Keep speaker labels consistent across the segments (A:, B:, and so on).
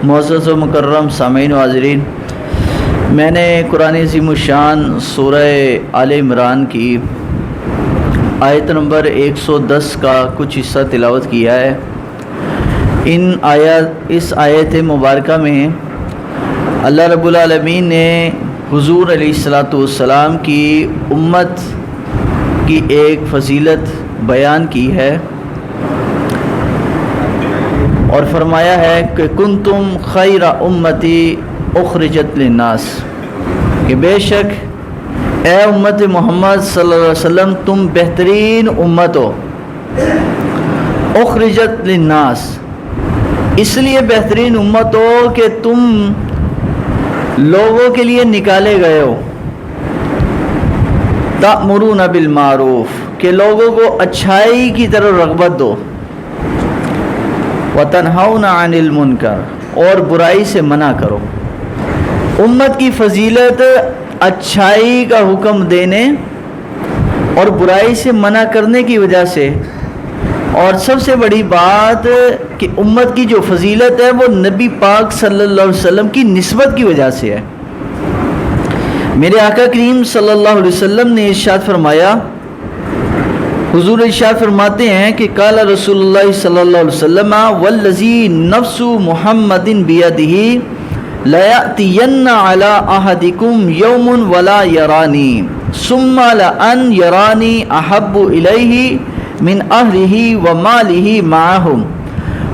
A: معزز و مکرم سامعین و حاضرین، میں نے قرآن عظیم الشان سورہ آل عمران کی آیت نمبر 110 کا کچھ حصہ تلاوت کیا ہے۔ اس آیت مبارکہ میں اللہ رب العالمین نے حضور علیہ الصلاۃ والسلام کی امت کی ایک فضیلت بیان کی ہے اور فرمایا ہے کہ کنتم خیر امتی اخرجت للناس، کہ بے شک اے امت محمد صلی اللہ علیہ وسلم تم بہترین امت ہو۔ اخرجت للناس، اس لیے بہترین امت ہو کہ تم لوگوں کے لیے نکالے گئے ہو۔ تأمرون بالمعروف، کہ لوگوں کو اچھائی کی طرف رغبت دو۔ وتنہون عن المنکر، اور برائی سے منع کرو۔ امت کی فضیلت اچھائی کا حکم دینے اور برائی سے منع کرنے کی وجہ سے، اور سب سے بڑی بات کہ امت کی جو فضیلت ہے وہ نبی پاک صلی اللہ علیہ وسلم کی نسبت کی وجہ سے ہے۔ میرے آقا کریم صلی اللہ علیہ وسلم نے ارشاد فرمایا، حضور ارشاد فرماتے ہیں کہ قال رسول اللہ صلی اللہ علیہ وسلم والذی نفس محمد بیدہ لیأتین علی احدکم یوم ولا یرانی ثم لأن یرانی احب الیہ من اہلہ ومالہ معہم۔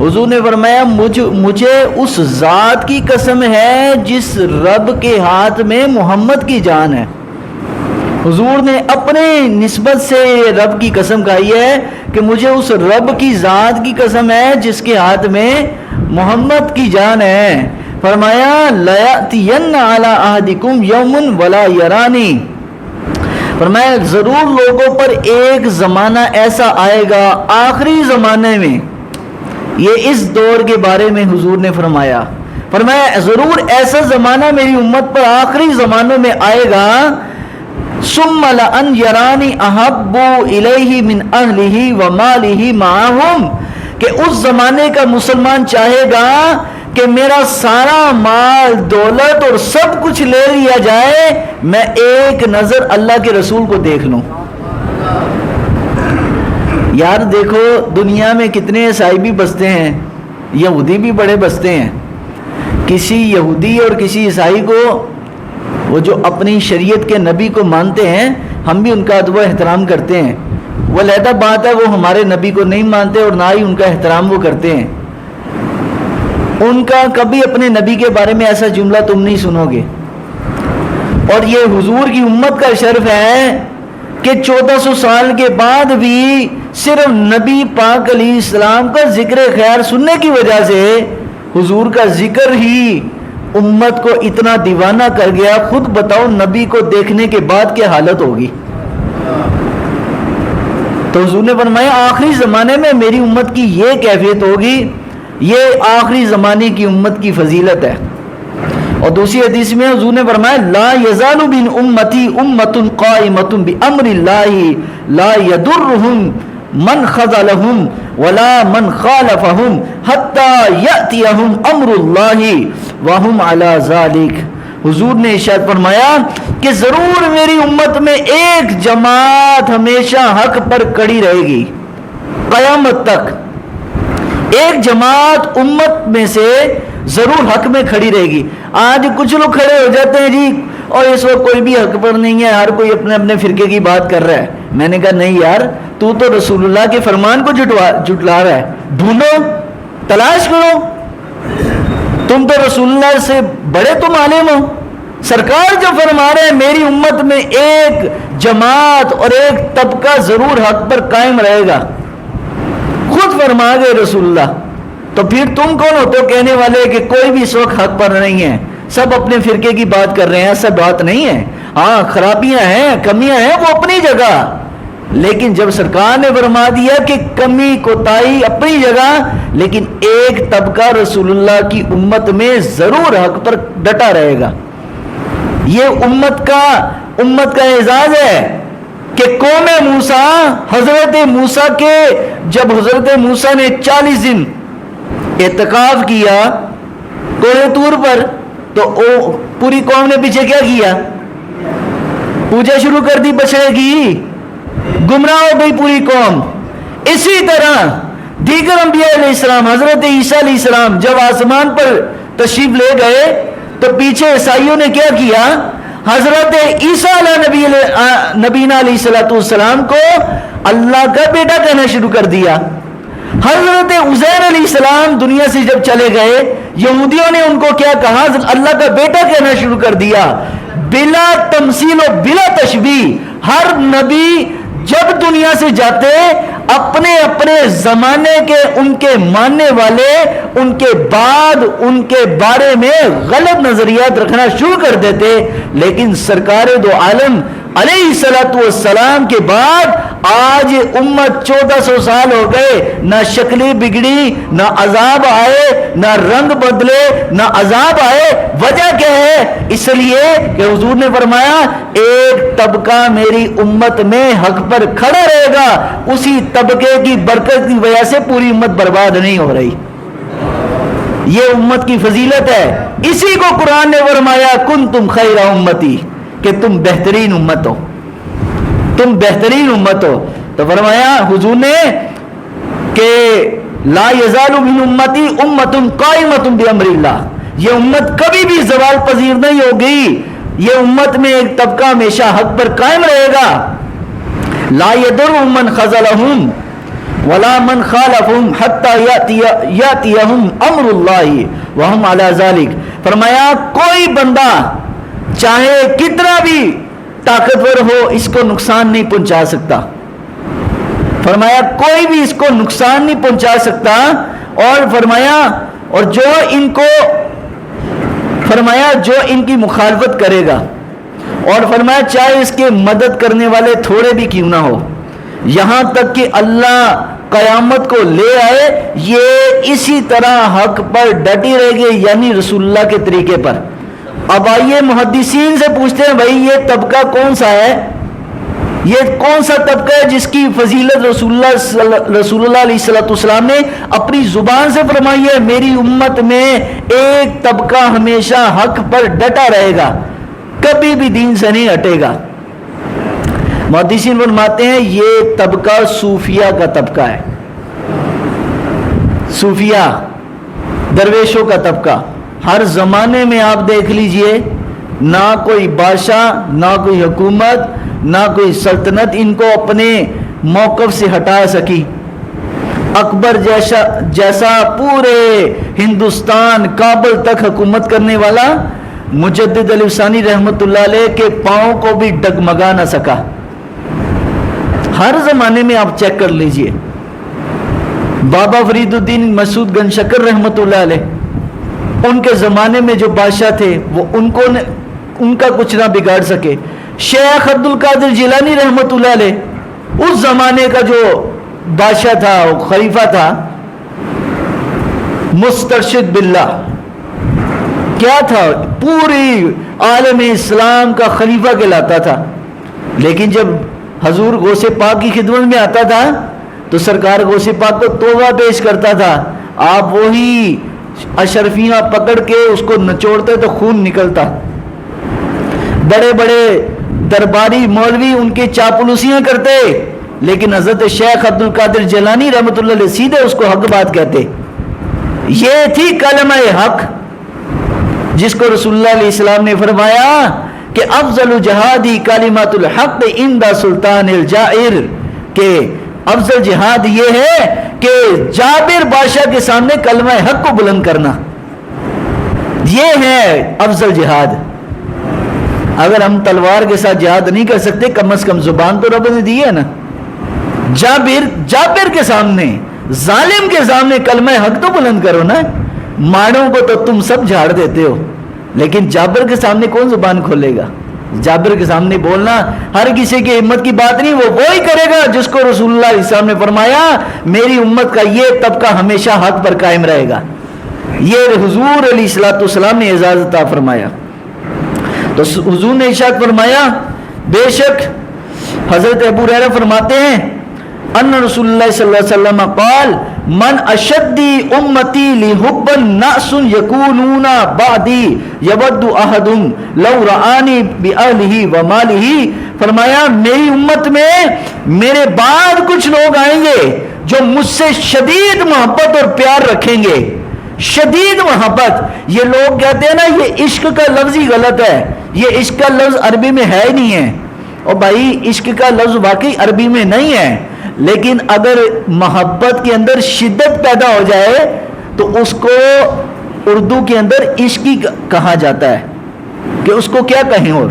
A: حضور نے فرمایا مجھے اس ذات کی قسم ہے جس رب کے ہاتھ میں محمد کی جان ہے۔ حضور نے اپنے نسبت سے رب کی قسم کھائی ہے کہ مجھے اس رب کی ذات کی قسم ہے جس کے ہاتھ میں محمد کی جان ہے۔ فرمایا لَيَأْتِيَنَّ عَلَىٰ أَحَدِكُمْ يَوْمٌ وَلَا يَرَانِي، فرمایا ضرور لوگوں پر ایک زمانہ ایسا آئے گا آخری زمانے میں، یہ اس دور کے بارے میں حضور نے فرمایا ضرور ایسا زمانہ میری امت پر آخری زمانوں میں آئے گا، ثم لأن یرانی احب الیہ من اہلہ ومالہ معہم، کہ اس زمانے کا مسلمان چاہے گا کہ میرا سارا مال دولت اور سب کچھ لے لیا جائے، میں ایک نظر اللہ کے رسول کو دیکھ لوں۔ یار دیکھو دنیا میں کتنے عیسائی بھی بستے ہیں، یہودی بھی بڑے بستے ہیں۔ کسی یہودی اور کسی عیسائی کو، وہ جو اپنی شریعت کے نبی کو مانتے ہیں، ہم بھی ان کا ادب و احترام کرتے ہیں، وہ علیحدہ بات ہے وہ ہمارے نبی کو نہیں مانتے اور نہ ہی ان کا احترام وہ کرتے ہیں۔ ان کا کبھی اپنے نبی کے بارے میں ایسا جملہ تم نہیں سنو گے۔ اور یہ حضور کی امت کا شرف ہے کہ 1400 سال کے بعد بھی صرف نبی پاک علیہ السلام کا ذکر خیر سننے کی وجہ سے حضور کا ذکر ہی امت کو اتنا دیوانہ کر گیا۔ خود بتاؤ نبی کو دیکھنے کے بعد کیا حالت ہوگی۔ تو حضور نے فرمایا آخری زمانے میں میری امت کی یہ کیفیت ہوگی، یہ آخری زمانے کی امت کی فضیلت ہے۔ اور دوسری حدیث میں حضور نے فرمایا لا یزال من امتی امت قائمۃ بامر اللہ لا یضرهم من خذلهم ولا من خالفهم حتى یأتیہم امر اللہ وهم علی ذلک۔ حضور نے ارشاد فرمایا کہ ضرور میری امت میں ایک جماعت ہمیشہ حق پر کڑی رہے گی قیامت تک۔ ایک جماعت امت میں سے ضرور حق میں کھڑی رہے گی۔ آج کچھ لوگ کھڑے ہو جاتے ہیں جی اور اس وقت کوئی بھی حق پر نہیں ہے، ہر کوئی اپنے اپنے فرقے کی بات کر رہا ہے۔ میں نے کہا نہیں یار، تو رسول اللہ کے فرمان کو جھٹلا رہا ہے۔ ڈھونڈو، تلاش کرو، تم تو رسول اللہ سے بڑے تم عالم ہو۔ سرکار جو فرما رہے ہیں میری امت میں ایک جماعت اور ایک طبقہ ضرور حق پر قائم رہے گا، خود فرما گئے رسول اللہ، تو پھر تم کون ہو تو کہنے والے کہ کوئی بھی اس وقت حق پر نہیں ہے، سب اپنے فرقے کی بات کر رہے ہیں؟ ایسا بات نہیں ہے۔ ہاں خرابیاں ہیں، کمیاں ہیں، وہ اپنی جگہ، لیکن جب سرکار نے فرما دیا کہ کمی کوتاہی اپنی جگہ، لیکن ایک طبقہ رسول اللہ کی امت میں ضرور حق پر ڈٹا رہے گا۔ یہ امت کا اعزاز ہے کہ قوم موسیٰ، حضرت موسیٰ کے جب حضرت موسیٰ نے 40 دن اعتکاف کیا کوہ طور پر تو پوری قوم نے پیچھے کیا کیا؟ پوجا شروع کر دی بچڑے کی، گمراہ ہو گئی پوری قوم۔ اسی طرح دیگر انبیاء علیہ السلام، حضرت عیسیٰ علیہ السلام جب آسمان پر تشریف لے گئے تو پیچھے عیسائیوں نے کیا کیا؟ حضرت عیسیٰ علیہ نبینا علیہ السلام کو اللہ کا بیٹا کہنا شروع کر دیا۔ حضرت عزیر علیہ السلام دنیا سے جب چلے گئے، یہودیوں نے ان کو کیا کہا؟ اللہ کا بیٹا کہنا شروع کر دیا، بلا تمثیل و بلا تشبیہ۔ ہر نبی جب دنیا سے جاتے اپنے اپنے زمانے کے ان کے ماننے والے ان کے بعد ان کے بارے میں غلط نظریات رکھنا شروع کر دیتے، لیکن سرکار دو عالم علیہ السلام کے بعد آج امت 1400 سال ہو گئے، نہ شکلیں بگڑی، نہ عذاب آئے، نہ رنگ بدلے، نہ عذاب آئے۔ وجہ کیا ہے؟ اس لیے کہ حضور نے فرمایا ایک طبقہ میری امت میں حق پر کھڑا رہے گا، اسی طبقے کی برکت کی وجہ سے پوری امت برباد نہیں ہو رہی۔ یہ امت کی فضیلت ہے۔ اسی کو قرآن نے فرمایا کنتم خیر امتی، کہ تم بہترین امت ہو، تم بہترین امت ہو۔ تو فرمایا حضور نے کہ لا یزال من امتی امت قائمۃ بامر اللہ، یہ امت کبھی بھی زوال پذیر نہیں ہوگی، یہ امت میں ایک طبقہ ہمیشہ حق پر قائم رہے گا۔ لا یضرهم من خذلهم ولا من خالفهم حتى یاتیہم امر اللہ وهم علی ذلک۔ فرمایا کوئی بندہ چاہے کتنا بھی طاقتور ہو اس کو نقصان نہیں پہنچا سکتا۔ فرمایا کوئی بھی اس کو نقصان نہیں پہنچا سکتا، اور فرمایا اور جو ان کو فرمایا جو ان کی مخالفت کرے گا، اور فرمایا چاہے اس کے مدد کرنے والے تھوڑے بھی کیوں نہ ہو، یہاں تک کہ اللہ قیامت کو لے آئے، یہ اسی طرح حق پر ڈٹی رہے گی، یعنی رسول اللہ کے طریقے پر۔ اب آئیے محدثین سے پوچھتے ہیں بھائی یہ طبقہ کون سا ہے؟ یہ کون سا طبقہ ہے جس کی فضیلت رسول اللہ علیہ السلام نے اپنی زبان سے فرمائی ہے؟ میری امت میں ایک طبقہ ہمیشہ حق پر ڈٹا رہے گا، کبھی بھی دین سے نہیں ہٹے گا۔ محدثین فرماتے ہیں یہ طبقہ صوفیہ کا طبقہ ہے، صوفیہ درویشوں کا طبقہ۔ ہر زمانے میں آپ دیکھ لیجئے، نہ کوئی بادشاہ، نہ کوئی حکومت، نہ کوئی سلطنت ان کو اپنے موقف سے ہٹا سکی۔ اکبر جیسا پورے ہندوستان کابل تک حکومت کرنے والا مجدد علی ثانی رحمۃ اللہ علیہ کے پاؤں کو بھی ڈگمگا نہ سکا۔ ہر زمانے میں آپ چیک کر لیجئے، بابا فرید الدین مسعود گنج شکر رحمۃ اللہ علیہ، ان کے زمانے میں جو بادشاہ تھے وہ ان کا کچھ نہ بگاڑ سکے۔ شیخ عبد القادر جیلانی رحمۃ اللہ علیہ اس زمانے کا جو بادشاہ تھا، وہ خلیفہ تھا، مسترشد باللہ، کیا تھا؟ پوری عالم اسلام کا خلیفہ کہلاتا تھا، لیکن جب حضور غوث پاک کی خدمت میں آتا تھا تو سرکار غوث پاک کو توبہ پیش کرتا تھا، آپ وہی اشرفیاں پکڑ کے اس کو نچوڑتے تو خون نکلتا۔ بڑے بڑے درباری مولوی ان کی چاپلوسیاں کرتے، لیکن حضرت شیخ عبد القادر جیلانی رحمۃ اللہ علیہ سیدھے اس کو حق بات کہتے۔ یہ تھی کلمہ حق جس کو رسول اللہ علیہ السلام نے فرمایا کہ افضل جہادی کلمۃ الحق عند سلطان الجائر، کہ افضل جہاد یہ ہے کہ جابر بادشاہ کے سامنے کلمہ حق کو بلند کرنا، یہ ہے افضل جہاد۔ اگر ہم تلوار کے ساتھ جہاد نہیں کر سکتے، کم از کم زبان تو رب نے دی ہے نا۔ جابر کے سامنے، ظالم کے سامنے کلمہ حق تو بلند کرو نا۔ ماڑوں کو تو تم سب جھاڑ دیتے ہو، لیکن جابر کے سامنے کون زبان کھولے گا؟ جابر کے سامنے بولنا ہر کسی کی ہمت کی بات نہیں، وہ وہی کرے گا جس کو رسول اللہ علیہ السلام نے فرمایا میری امت کا یہ طبقہ ہمیشہ حق پر قائم رہے گا۔ یہ حضور علیہ السلام نے اعزاز عطا فرمایا۔ تو حضور نے ارشاد فرمایا، بے شک حضرت ابو ہریرہ فرماتے ہیں ان رسول اللہ صلی اللہ علیہ وسلم قال من اشدی امتی لحبا ناس یکونون بعدی یود احدهم لو رآنی باہلہ ومالہ، فرمایا میری امت میں میرے بعد کچھ لوگ آئیں گے جو مجھ سے شدید محبت اور پیار رکھیں گے، شدید محبت۔ یہ لوگ کہتے ہیں نا یہ عشق کا لفظ ہی غلط ہے، یہ عشق کا لفظ عربی میں ہے ہی نہیں ہے، اور بھائی عشق کا لفظ واقعی عربی میں نہیں ہے، لیکن اگر محبت کے اندر شدت پیدا ہو جائے تو اس کو اردو کے اندر عشقی کہا جاتا ہے، کہ اس کو کیا کہیں، اور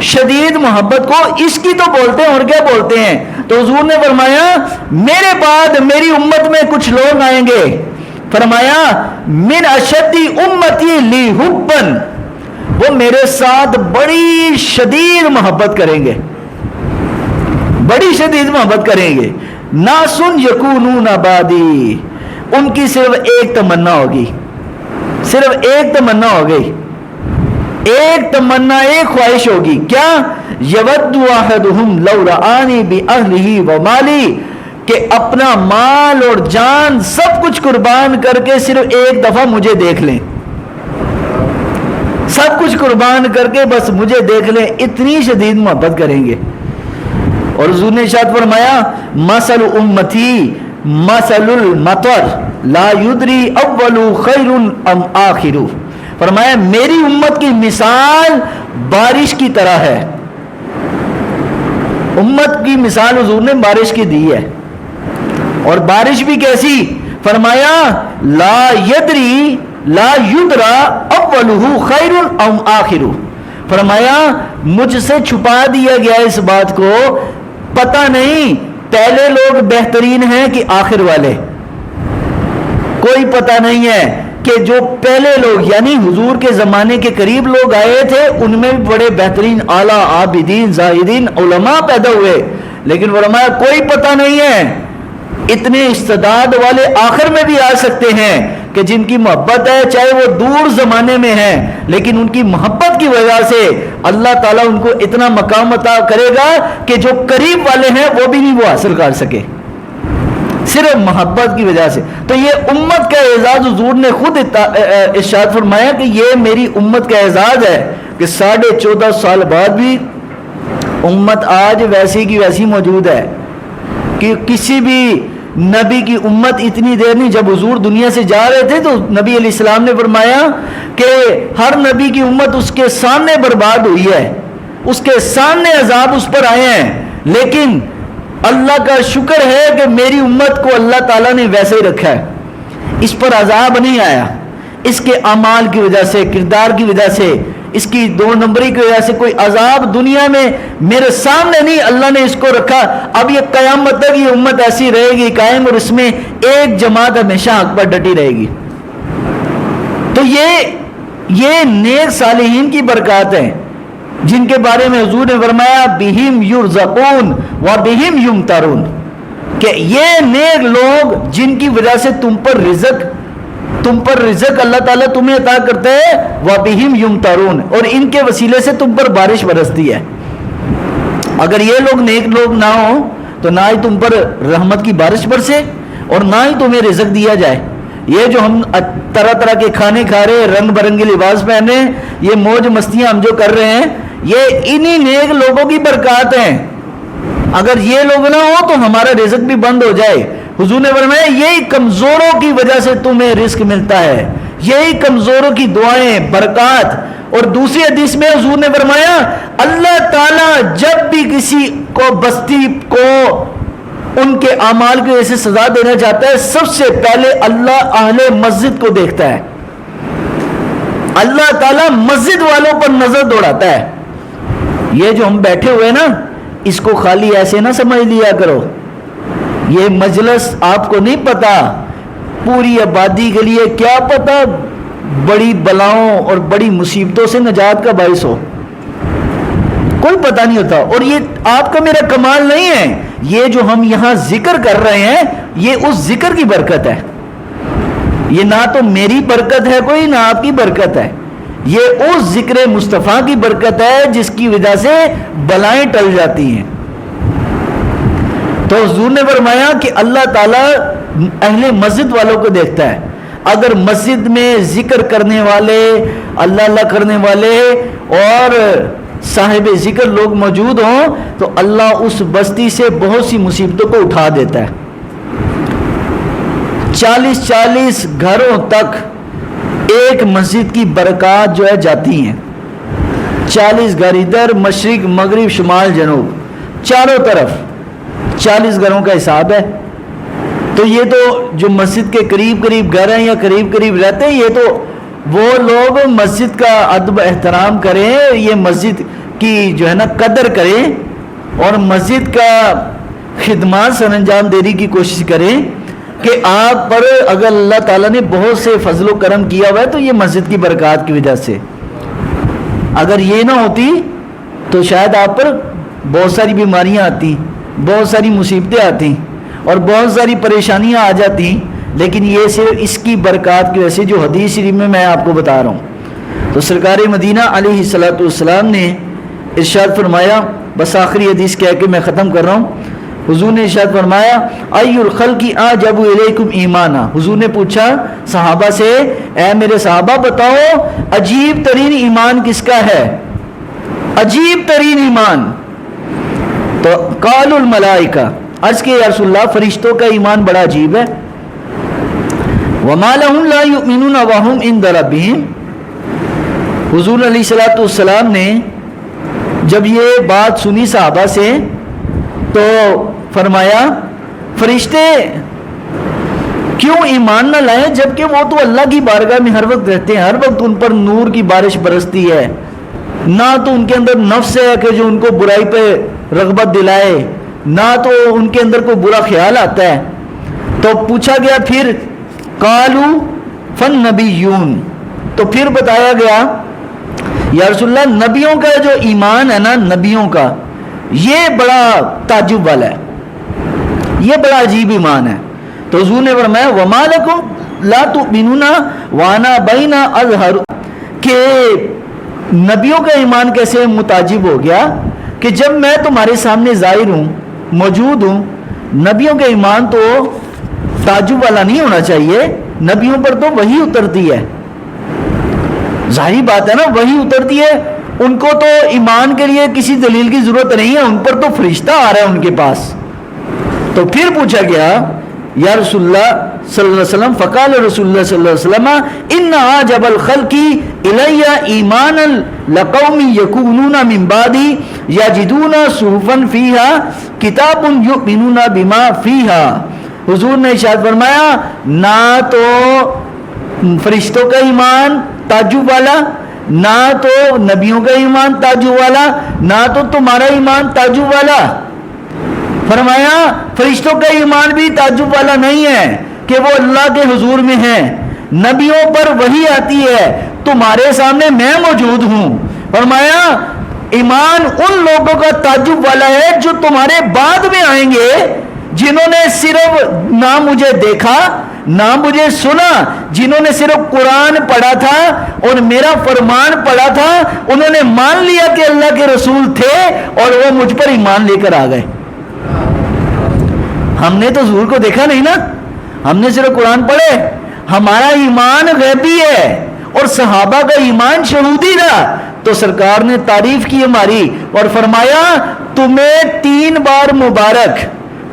A: شدید محبت کو عشقی تو بولتے ہیں، اور کیا بولتے ہیں؟ تو حضور نے فرمایا میرے بعد میری امت میں کچھ لوگ آئیں گے، فرمایا من اشدی امتی لی حبن، وہ میرے ساتھ بڑی شدید محبت کریں گے، بڑی شدید محبت کریں گے، ناسن یکونون بعدی، ان کی صرف ایک تمنا ہوگی، صرف ایک تمنا ہوگی، ایک تمنا، ایک خواہش ہوگی، کیا؟ یود احدہم لو رآنی باہلہ ومالی، کہ اپنا مال اور جان سب کچھ قربان کر کے صرف ایک دفعہ مجھے دیکھ لیں، سب کچھ قربان کر کے بس مجھے دیکھ لیں، اتنی شدید محبت کریں گے۔ اور حضور نے ارشاد فرمایا مثل امتی مثل المطر لا یدری اول خیر ام آخر، فرمایا میری امت کی مثال بارش کی طرح ہے، امت کی مثال حضور نے بارش کی دی ہے، اور بارش بھی کیسی؟ فرمایا لا یدری لا یدرا اولہ خیر ام آخر، فرمایا مجھ سے چھپا دیا گیا اس بات کو، پتہ نہیں پہلے لوگ بہترین ہیں کہ آخر والے، کوئی پتہ نہیں ہے کہ جو پہلے لوگ یعنی حضور کے زمانے کے قریب لوگ آئے تھے ان میں بھی بڑے بہترین اعلیٰ عابدین زاہدین علماء پیدا ہوئے، لیکن فرمایا کوئی پتہ نہیں ہے، اتنے استعداد والے آخر میں بھی آ سکتے ہیں کہ جن کی محبت ہے چاہے وہ دور زمانے میں ہیں، لیکن ان کی محبت کی وجہ سے اللہ تعالیٰ ان کو اتنا مقام عطا کرے گا کہ جو قریب والے ہیں وہ بھی نہیں وہ حاصل کر سکے، صرف محبت کی وجہ سے۔ تو یہ امت کا اعزاز حضور نے خود ارشاد فرمایا کہ یہ میری امت کا اعزاز ہے کہ 14.5 سال بعد بھی امت آج ویسی کی ویسی موجود ہے، کہ کسی بھی نبی کی امت اتنی دیر نہیں، جب حضور دنیا سے جا رہے تھے تو نبی علیہ السلام نے فرمایا کہ ہر نبی کی امت اس کے سامنے برباد ہوئی ہے، اس کے سامنے عذاب اس پر آئے ہیں، لیکن اللہ کا شکر ہے کہ میری امت کو اللہ تعالیٰ نے ویسے ہی رکھا ہے، اس پر عذاب نہیں آیا، اس کے اعمال کی وجہ سے، کردار کی وجہ سے، اس کی 2 نمبری کی وجہ سے کوئی عذاب دنیا میں میرے سامنے نہیں، اللہ نے اس کو رکھا۔ اب یہ قیامت تک یہ امت ایسی رہے گی قائم، اور اس میں ایک جماعت ہمیشہ حق پر ڈٹی رہے گی۔ تو یہ نیک صالحین کی برکات ہیں جن کے بارے میں حضور نے فرمایا بہم یرزقون و بہم یمترون، کہ یہ نیک لوگ جن کی وجہ سے تم پر رزق اللہ تعالیٰ تمہیں عطا کرتا ہے، وَبِهِمْ يُمْتَرُونَ، اور ان کے وسیلے سے تم پر بارش برستی ہے۔ اگر یہ لوگ نیک لوگ نہ ہوں تو نہ ہی تم پر رحمت کی بارش برسے اور نہ ہی تمہیں رزق دیا جائے۔ یہ جو ہم طرح طرح کے کھانے کھا رہے ہیں، رنگ برنگے لباس پہنے، یہ موج مستیاں ہم جو کر رہے ہیں، یہ انہی نیک لوگوں کی برکات ہیں۔ اگر یہ لوگ نہ ہوں تو ہمارا رزق بھی بند ہو جائے۔ حضور نے فرمایا یہی کمزوروں کی وجہ سے تمہیں رزق ملتا ہے، یہی کمزوروں کی دعائیں، برکات۔ اور دوسری حدیث میں حضور نے فرمایا اللہ تعالیٰ جب بھی کسی کو بستی کو ان کے اعمال کی وجہ سے سزا دینا چاہتا ہے، سب سے پہلے اللہ اہل مسجد کو دیکھتا ہے، اللہ تعالیٰ مسجد والوں پر نظر دوڑاتا ہے۔ یہ جو ہم بیٹھے ہوئے نا، اس کو خالی ایسے نہ سمجھ لیا کرو، یہ مجلس آپ کو نہیں پتا پوری آبادی کے لیے کیا پتا بڑی بلاؤں اور بڑی مصیبتوں سے نجات کا باعث ہو، کوئی پتہ نہیں ہوتا۔ اور یہ آپ کا میرا کمال نہیں ہے، یہ جو ہم یہاں ذکر کر رہے ہیں یہ اس ذکر کی برکت ہے، یہ نہ تو میری برکت ہے کوئی، نہ آپ کی برکت ہے، یہ اس ذکر مصطفیٰ کی برکت ہے جس کی وجہ سے بلائیں ٹل جاتی ہیں۔ تو حضور نے فرمایا کہ اللہ تعالیٰ اہل مسجد والوں کو دیکھتا ہے. اگر مسجد میں ذکر کرنے والے، اللہ اللہ کرنے والے اور صاحب ذکر لوگ موجود ہوں تو اللہ اس بستی سے بہت سی مصیبتوں کو اٹھا دیتا ہے. 40 گھروں تک ایک مسجد کی برکات جو ہے جاتی ہیں. 40 گھر ادھر، مشرق مغرب شمال جنوب چاروں طرف 40 گھروں کا حساب ہے. تو یہ تو جو مسجد کے قریب قریب گھر ہیں یا قریب قریب رہتے ہیں، یہ تو وہ لوگ مسجد کا ادب احترام کریں، یہ مسجد کی جو ہے نا قدر کریں اور مسجد کا خدمات سر انجام دینے کی کوشش کریں کہ آپ پر اگر اللہ تعالیٰ نے بہت سے فضل و کرم کیا ہوا ہے تو یہ مسجد کی برکات کی وجہ سے. اگر یہ نہ ہوتی تو شاید آپ پر بہت ساری بیماریاں آتی، بہت ساری مصیبتیں آتی اور بہت ساری پریشانیاں آ جاتی. لیکن یہ صرف اس کی برکات کی وجہ سے جو حدیث شریف میں آپ کو بتا رہا ہوں. تو سرکار مدینہ علیہ الصلوۃ والسلام نے ارشاد فرمایا، بس آخری حدیث کہہ کے میں ختم کر رہا ہوں. حضور نے ارشاد فرمایا ای الخلق اعجب الیکم ایمانا. حضور نے پوچھا صحابہ سے، اے میرے صحابہ بتاؤ عجیب ترین ایمان کس کا ہے؟ عجیب ترین ایمان. تو قال الملائکہ، عرض کہ یا رسول اللہ فرشتوں کا ایمان بڑا عجیب ہے. وما لهم لا یؤمنون وهم عند ربهم. حضور علیہ الصلوۃ والسلام نے جب یہ بات سنی صحابہ سے تو فرمایا فرشتے کیوں ایمان نہ لائیں جبکہ وہ تو اللہ کی بارگاہ میں ہر وقت رہتے ہیں، ہر وقت ان پر نور کی بارش برستی ہے، نہ تو ان کے اندر نفس ہے کہ جو ان کو برائی پہ رغبت دلائے، نہ تو ان کے اندر کوئی برا خیال آتا ہے. تو پوچھا گیا پھر قالوا فالنبیون، تو پھر بتایا گیا یا رسول اللہ نبیوں کا جو ایمان ہے نا، نبیوں کا یہ بڑا تعجب والا ہے، یہ بڑا عجیب ایمان ہے. تو حضور نے فرمایا وما لکم لا تؤمنون وانا بین اظہر، کہ نبیوں کا ایمان کیسے متعجب ہو گیا کہ جب میں تمہارے سامنے ظاہر ہوں، موجود ہوں. نبیوں کا ایمان تو تعجب والا نہیں ہونا چاہیے، نبیوں پر تو وحی اترتی ہے، ظاہری بات ہے نا، وحی اترتی ہے. ان کو تو ایمان کے لیے کسی دلیل کی ضرورت نہیں ہے، ان پر تو فرشتہ آ رہا ہے ان کے پاس. تو پھر پوچھا گیا یا رسول اللہ صلی اللہ علیہ وسلم، فقال رسول اللہ صلی اللہ علیہ وسلم ان اعجب الخلق الی ایمانا لقوم یکونون من بعدی یجدون صحفا فیہا کتاب یؤمنون بما فیہا. حضور نے ارشاد فرمایا نہ تو فرشتوں کا ایمان تعجب والا، نہ تو نبیوں کا ایمان تعجب والا، نہ تو تمہارا ایمان تعجب والا. فرمایا فرشتوں کا ایمان بھی تعجب والا نہیں ہے کہ وہ اللہ کے حضور میں ہیں، نبیوں پر وحی آتی ہے، تمہارے سامنے میں موجود ہوں. فرمایا ایمان ان لوگوں کا تعجب والا ہے جو تمہارے بعد میں آئیں گے، جنہوں نے صرف نہ مجھے دیکھا نہ مجھے سنا، جنہوں نے صرف قرآن پڑھا تھا اور میرا فرمان پڑھا تھا، انہوں نے مان لیا کہ اللہ کے رسول تھے اور وہ مجھ پر ایمان لے کر آ گئے. ہم نے تو حضور کو دیکھا نہیں نا، ہم نے صرف قرآن پڑھے. ہمارا ایمان غیبی ہے اور صحابہ کا ایمان شہودی تھا. تو سرکار نے تعریف کی ہماری اور فرمایا تمہیں 3 بار مبارک،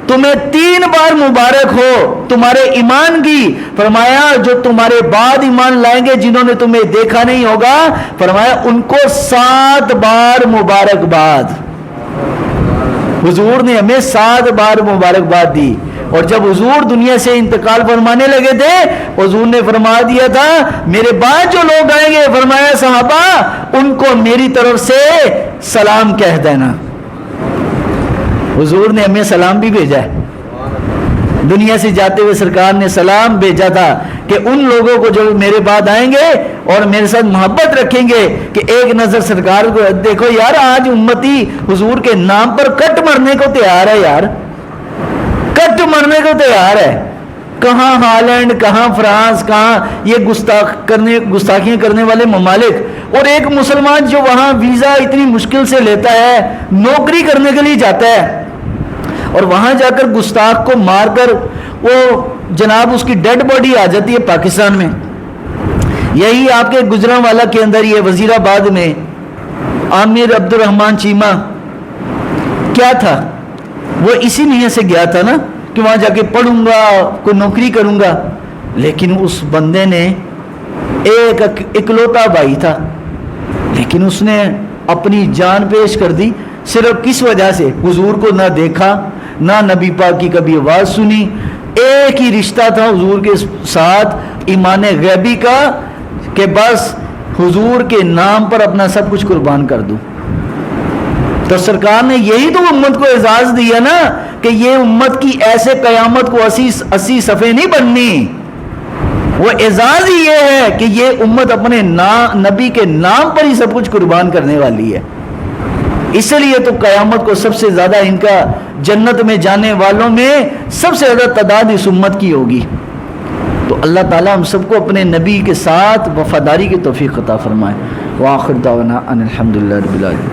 A: تمہیں 3 بار مبارک ہو تمہارے ایمان کی. فرمایا جو تمہارے بعد ایمان لائیں گے جنہوں نے تمہیں دیکھا نہیں ہوگا، فرمایا ان کو 7 بار مبارکباد. حضور نے ہمیں 7 بار مبارکباد دی. اور جب حضور دنیا سے انتقال فرمانے لگے تھے، حضور نے فرما دیا تھا میرے بعد جو لوگ آئیں گے، فرمایا صحابہ ان کو میری طرف سے سلام کہہ دینا. حضور نے ہمیں سلام بھی بھیجا ہے، دنیا سے جاتے ہوئے سرکار نے سلام بھیجا تھا کہ ان لوگوں کو جو میرے بعد آئیں گے اور میرے ساتھ محبت رکھیں گے کہ ایک نظر سرکار کو دیکھو یار، آج امتی حضور کے نام پر کٹ مرنے کو تیار ہے، یار کٹ مرنے کو تیار ہے. کہاں ہالینڈ، کہاں فرانس، کہاں یہ گستاخیاں کرنے والے ممالک، اور ایک مسلمان جو وہاں ویزا اتنی مشکل سے لیتا ہے، نوکری کرنے کے لیے جاتا ہے اور وہاں جا کر گستاخ کو مار کر وہ جناب اس کی ڈیڈ باڈی آ جاتی ہے پاکستان میں. یہی آپ کے گجرانوالا کے اندر یہ وزیر آباد میں عامر عبد الرحمان چیمہ کیا تھا, وہ اسی نیت سے گیا تھا نا کہ وہاں جا کے پڑھوں گا, کوئی نوکری کروں گا. لیکن اس بندے نے ایک اکلوتا بھائی تھا, لیکن اس نے اپنی جان پیش کر دی. صرف کس وجہ سے؟ حضور کو نہ دیکھا, نہ نبی پاک کی کبھی آواز سنی. ایک ہی رشتہ تھا حضور کے ساتھ, ایمان غیبی کا, کہ بس حضور کے نام پر اپنا سب کچھ قربان کر دوں. تو سرکار نے یہی تو امت کو اعزاز دیا نا کہ یہ امت کی ایسے قیامت کو 80 صفحے نہیں بننی. وہ اعزاز ہی یہ ہے کہ یہ امت اپنے نبی کے نام پر ہی سب کچھ قربان کرنے والی ہے. اس لیے تو قیامت کو سب سے زیادہ ان کا جنت میں جانے والوں میں سب سے زیادہ تعداد اس امت کی ہوگی. تو اللہ تعالیٰ ہم سب کو اپنے نبی کے ساتھ وفاداری کی توفیق عطا فرمائے. وآخر دعوانا ان الحمدللہ رب العالمین.